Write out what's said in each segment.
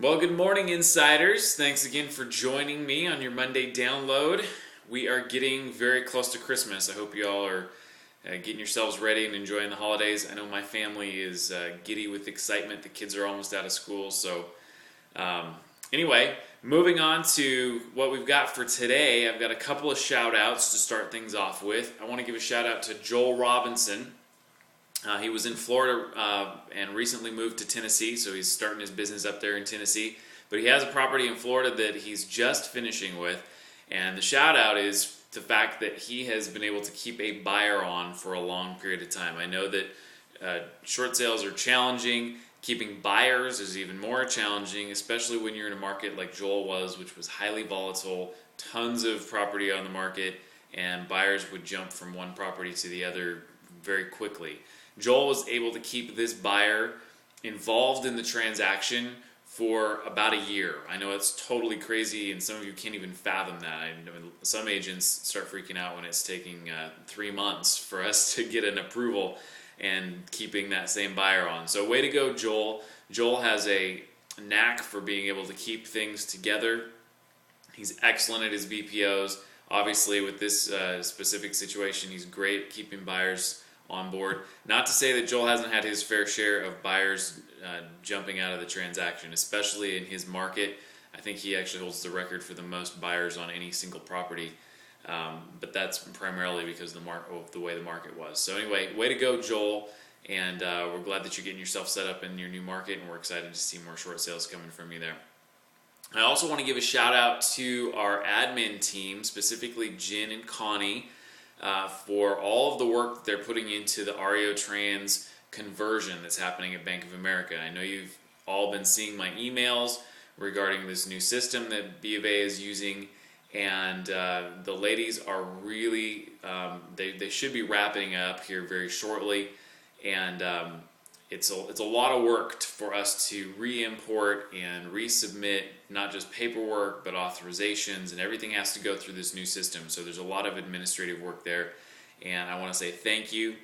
Well, good morning, insiders. Thanks again for joining me on your Monday download. We are getting very close to Christmas. I hope you all are getting yourselves ready and enjoying the holidays. I know my family is giddy with excitement. The kids are almost out of school. So anyway, moving on to what we've got for today, I've got a couple of shout outs to start things off with. I want to give a shout out to Joel Robinson. He was in Florida and recently moved to Tennessee, so he's starting his business up there in Tennessee. But he has a property in Florida that he's just finishing with, and the shout out is the fact that he has been able to keep a buyer on for a long period of time. I know that short sales are challenging. Keeping buyers is even more challenging, especially when you're in a market like Joel was, which was highly volatile, tons of property on the market, and buyers would jump from one property to the other very quickly. Joel was able to keep this buyer involved in the transaction for about a year. I know it's totally crazy, and some of you can't even fathom that. I know some agents start freaking out when it's taking 3 months for us to get an approval and keeping that same buyer on. So way to go, Joel. Joel has a knack for being able to keep things together. He's excellent at his BPOs. Obviously, with this specific situation, he's great at keeping buyers on board. Not to say that Joel hasn't had his fair share of buyers jumping out of the transaction, especially in his market. I think he actually holds the record for the most buyers on any single property, but that's primarily because of the way the market was. So anyway, way to go, Joel, and we're glad that you're getting yourself set up in your new market, and we're excited to see more short sales coming from you there. I also want to give a shout out to our admin team, specifically Jen and Connie, for all of the work that they're putting into the REO Trans conversion that's happening at Bank of America. I know you've all been seeing my emails regarding this new system that B of A is using, and the ladies are really, they should be wrapping up here very shortly, and it's a lot of work for us to re-import and resubmit not just paperwork but authorizations, and everything has to go through this new system. So there's a lot of administrative work there, and I want to say thank you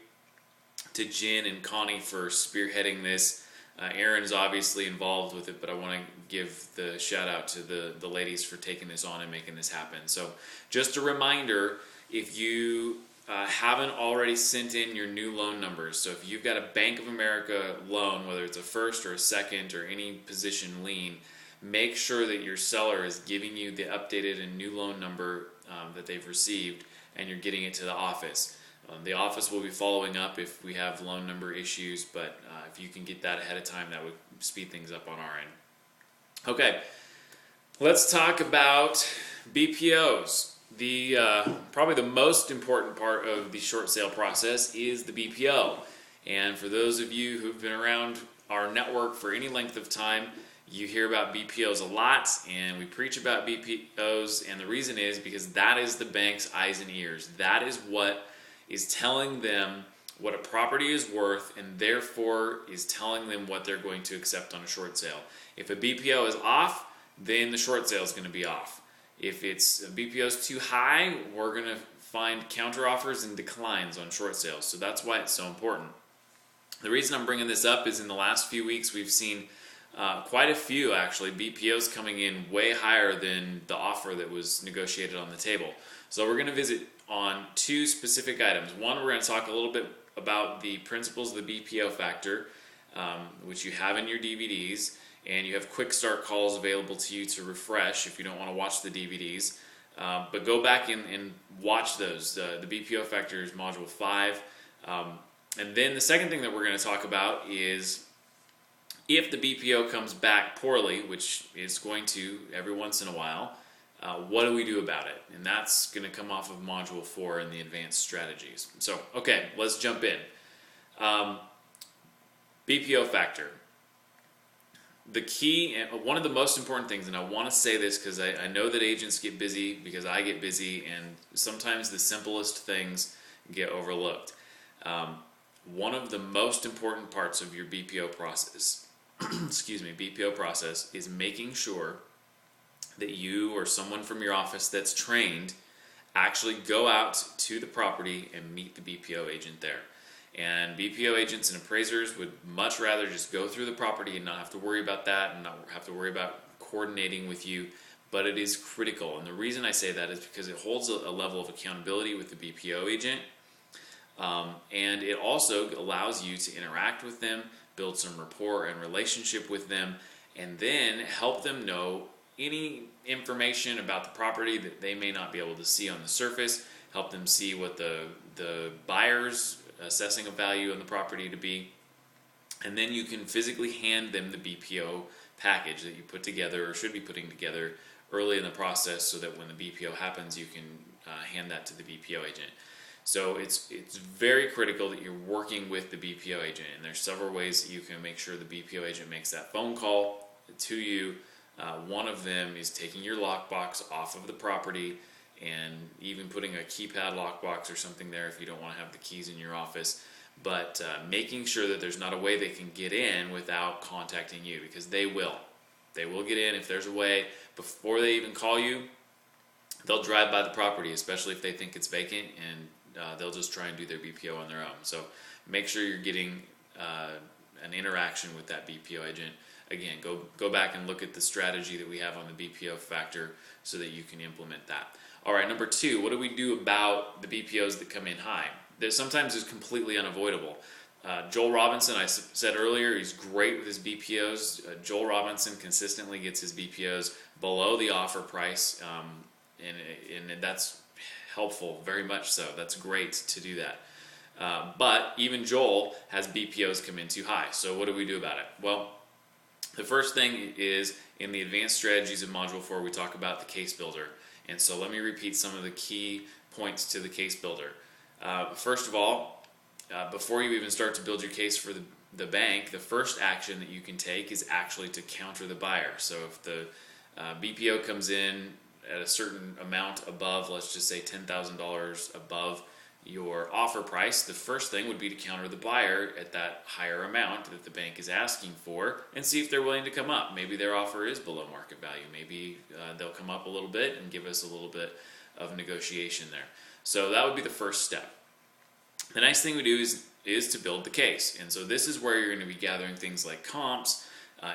to Jen and Connie for spearheading this. Aaron is obviously involved with it, but I want to give the shout out to the ladies for taking this on and making this happen. So just a reminder, if you haven't already sent in your new loan numbers, so if you've got a Bank of America loan, whether it's a first or a second or any position lien, make sure that your seller is giving you the updated and new loan number that they've received, and you're getting it to the office. The office will be following up if we have loan number issues, but if you can get that ahead of time, that would speed things up on our end. Okay, let's talk about BPOs. Probably the most important part of the short sale process is the BPO. And for those of you who've been around our network for any length of time, you hear about BPOs a lot, and we preach about BPOs, and the reason is because that is the bank's eyes and ears. That is what is telling them what a property is worth, and therefore is telling them what they're going to accept on a short sale. If a BPO is off, then the short sale is going to be off. If it's a BPO is too high, we're going to find counter offers and declines on short sales. So that's why it's so important. The reason I'm bringing this up is in the last few weeks we've seen quite a few actually BPOs coming in way higher than the offer that was negotiated on the table. So we're going to visit on two specific items. One, we're going to talk a little bit about the principles of the BPO factor, which you have in your DVDs. And you have quick start calls available to you to refresh if you don't want to watch the DVDs. But go back and watch those. The BPO Factor is Module 5. And then the second thing that we're going to talk about is if the BPO comes back poorly, which it's going to every once in a while, what do we do about it? And that's going to come off of Module 4 in the advanced strategies. So, okay, let's jump in. BPO Factor. The key, and one of the most important things, and I want to say this because I know that agents get busy because I get busy, and sometimes the simplest things get overlooked. One of the most important parts of your BPO process, BPO process is making sure that you or someone from your office that's trained actually go out to the property and meet the BPO agent there. And BPO agents and appraisers would much rather just go through the property and not have to worry about that and not have to worry about coordinating with you. But it is critical. And the reason I say that is because it holds a level of accountability with the BPO agent. And it also allows you to interact with them, build some rapport and relationship with them, and then help them know any information about the property that they may not be able to see on the surface, help them see what the buyer's assessing a value on the property to be, and then you can physically hand them the BPO package that you put together or should be putting together early in the process so that when the BPO happens, you can hand that to the BPO agent. So it's very critical that you're working with the BPO agent, and there's several ways that you can make sure the BPO agent makes that phone call to you. One of them is taking your lockbox off of the property and even putting a keypad lockbox or something there if you don't want to have the keys in your office, but making sure that there's not a way they can get in without contacting you, because they will. They will get in if there's a way. Before they even call you, they'll drive by the property, especially if they think it's vacant, and they'll just try and do their BPO on their own. So make sure you're getting an interaction with that BPO agent. Again, go back and look at the strategy that we have on the BPO factor so that you can implement that. All right, number 2, what do we do about the BPOs that come in high? Sometimes it's completely unavoidable. Joel Robinson, I said earlier, he's great with his BPOs. Joel Robinson consistently gets his BPOs below the offer price, and that's helpful, very much so. That's great to do that. But even Joel has BPOs come in too high. So what do we do about it? Well, the first thing is in the advanced strategies of Module 4, we talk about the case builder. And so let me repeat some of the key points to the case builder. First of all, before you even start to build your case for the bank, the first action that you can take is actually to counter the buyer. So if the BPO comes in at a certain amount above, let's just say $10,000 above your offer price, the first thing would be to counter the buyer at that higher amount that the bank is asking for and see if they're willing to come up. Maybe their offer is below market value. Maybe they'll come up a little bit and give us a little bit of negotiation there. So that would be the first step. The next thing we do is to build the case. And so this is where you're going to be gathering things like comps.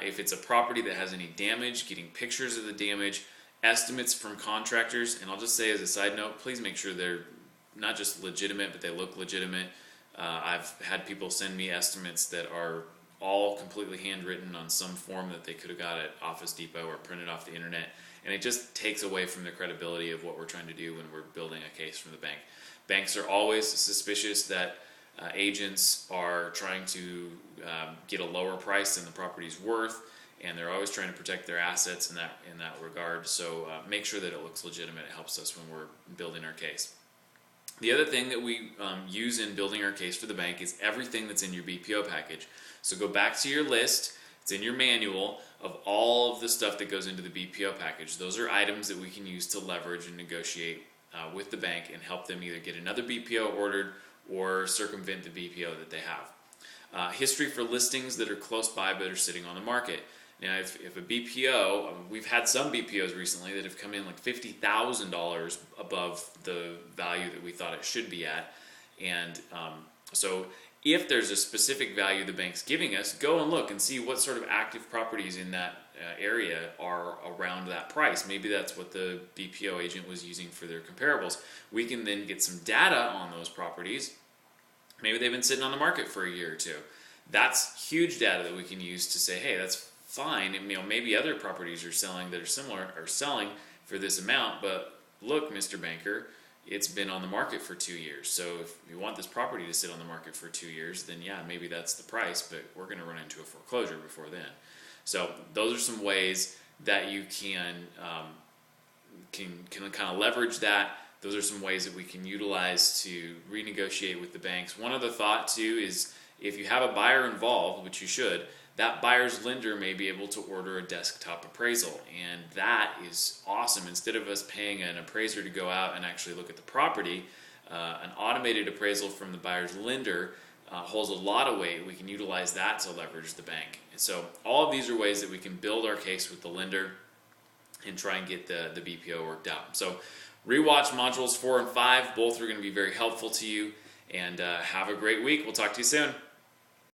If it's a property that has any damage, getting pictures of the damage, estimates from contractors. And I'll just say as a side note, please make sure they're not just legitimate, but they look legitimate. I've had people send me estimates that are all completely handwritten on some form that they could have got at Office Depot or printed off the internet, and it just takes away from the credibility of what we're trying to do when we're building a case from the bank. Banks are always suspicious that agents are trying to get a lower price than the property's worth, and they're always trying to protect their assets in that regard. So make sure that it looks legitimate. It helps us when we're building our case. The other thing that we use in building our case for the bank is everything that's in your BPO package. So go back to your list. It's in your manual of all of the stuff that goes into the BPO package. Those are items that we can use to leverage and negotiate with the bank and help them either get another BPO ordered or circumvent the BPO that they have. History for listings that are close by but are sitting on the market. Now, if a BPO, we've had some BPOs recently that have come in like $50,000 above the value that we thought it should be at. And so if there's a specific value the bank's giving us, go and look and see what sort of active properties in that area are around that price. Maybe that's what the BPO agent was using for their comparables. We can then get some data on those properties. Maybe they've been sitting on the market for a year or two. That's huge data that we can use to say, hey, that's fine. And, maybe other properties are selling that are similar are selling for this amount, but look, Mr. Banker, it's been on the market for 2 years. So if you want this property to sit on the market for 2 years, then yeah, maybe that's the price, but we're going to run into a foreclosure before then. So those are some ways that you can kind of leverage that. Those are some ways that we can utilize to renegotiate with the banks. One other thought too is if you have a buyer involved, which you should, that buyer's lender may be able to order a desktop appraisal, and that is awesome. Instead of us paying an appraiser to go out and actually look at the property, an automated appraisal from the buyer's lender holds a lot of weight. We can utilize that to leverage the bank. And so all of these are ways that we can build our case with the lender and try and get the BPO worked out. So rewatch modules 4 and 5. Both are going to be very helpful to you. And have a great week. We'll talk to you soon.